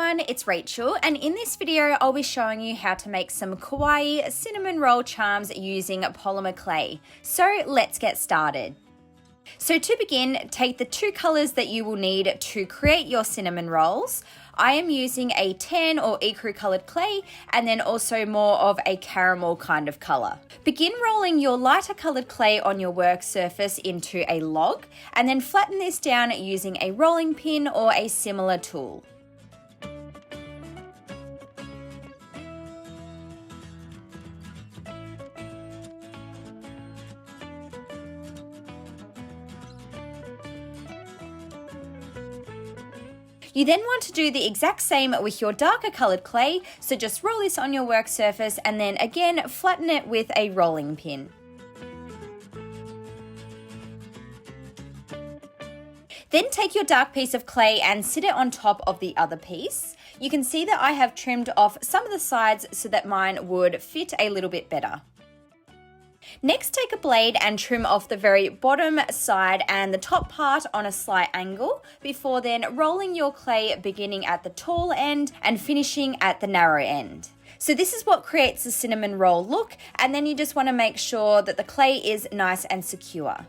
everyone, it's Rachel, and in this video I'll be showing you how to make some kawaii cinnamon roll charms using polymer clay. So let's get started. So to begin, take the two colors that you will need to create your cinnamon rolls. I am using a tan or ecru colored clay and then also more of a caramel kind of color. Begin rolling your lighter colored clay on your work surface into a log and then flatten this down using a rolling pin or a similar tool. You then want to do the exact same with your darker coloured clay, so just roll this on your work surface and then again flatten it with a rolling pin. Then take your dark piece of clay and sit it on top of the other piece. You can see that I have trimmed off some of the sides so that mine would fit a little bit better. Next, take a blade and trim off the very bottom side and the top part on a slight angle before then rolling your clay beginning at the tall end and finishing at the narrow end. So this is what creates the cinnamon roll look, and then you just want to make sure that the clay is nice and secure.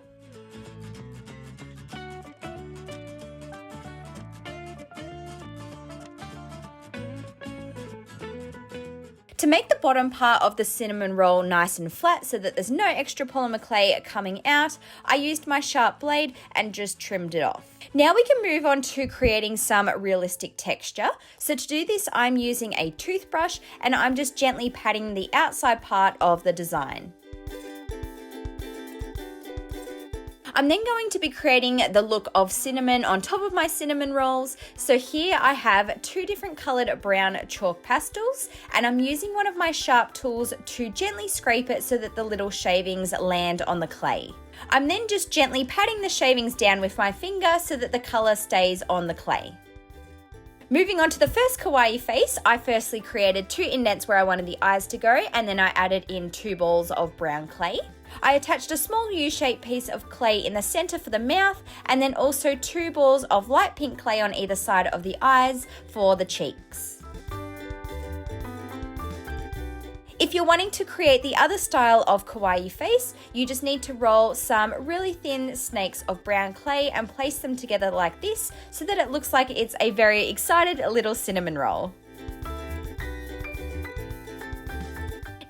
To make the bottom part of the cinnamon roll nice and flat so that there's no extra polymer clay coming out, I used my sharp blade and just trimmed it off. Now we can move on to creating some realistic texture. So to do this, I'm using a toothbrush and I'm just gently patting the outside part of the design. I'm then going to be creating the look of cinnamon on top of my cinnamon rolls. So here I have two different coloured brown chalk pastels and I'm using one of my sharp tools to gently scrape it so that the little shavings land on the clay. I'm then just gently patting the shavings down with my finger so that the colour stays on the clay. Moving on to the first kawaii face, I firstly created two indents where I wanted the eyes to go and then I added in two balls of brown clay. I attached a small U-shaped piece of clay in the center for the mouth and then also two balls of light pink clay on either side of the eyes for the cheeks. If you're wanting to create the other style of kawaii face, you just need to roll some really thin snakes of brown clay and place them together like this so that it looks like it's a very excited little cinnamon roll.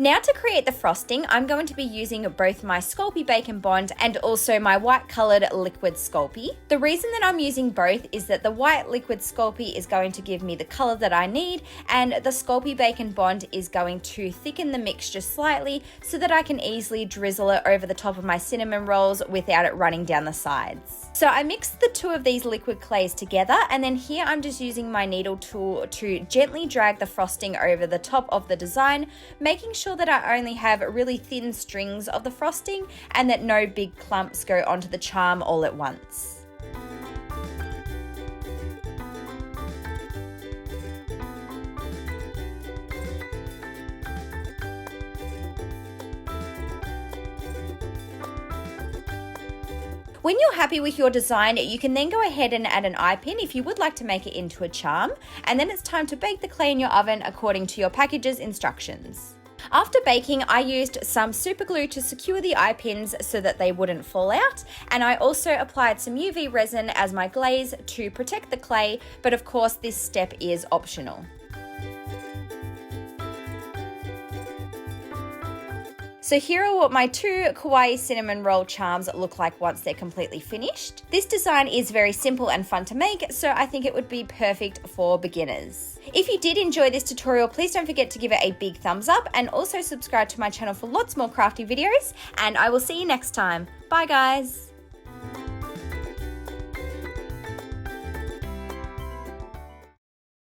Now to create the frosting, I'm going to be using both my Sculpey Bacon Bond and also my white coloured liquid Sculpey. The reason that I'm using both is that the white liquid Sculpey is going to give me the colour that I need and the Sculpey Bacon Bond is going to thicken the mixture slightly so that I can easily drizzle it over the top of my cinnamon rolls without it running down the sides. So I mixed the two of these liquid clays together and then here I'm just using my needle tool to gently drag the frosting over the top of the design, making sure that I only have really thin strings of the frosting and that no big clumps go onto the charm all at once. When you're happy with your design, you can then go ahead and add an eye pin if you would like to make it into a charm, and then it's time to bake the clay in your oven according to your package's instructions. After baking, I used some super glue to secure the eye pins so that they wouldn't fall out, and I also applied some UV resin as my glaze to protect the clay, but of course this step is optional. So here are what my two kawaii cinnamon roll charms look like once they're completely finished. This design is very simple and fun to make, so I think it would be perfect for beginners. If you did enjoy this tutorial, please don't forget to give it a big thumbs up and also subscribe to my channel for lots more crafty videos, and I will see you next time. Bye guys!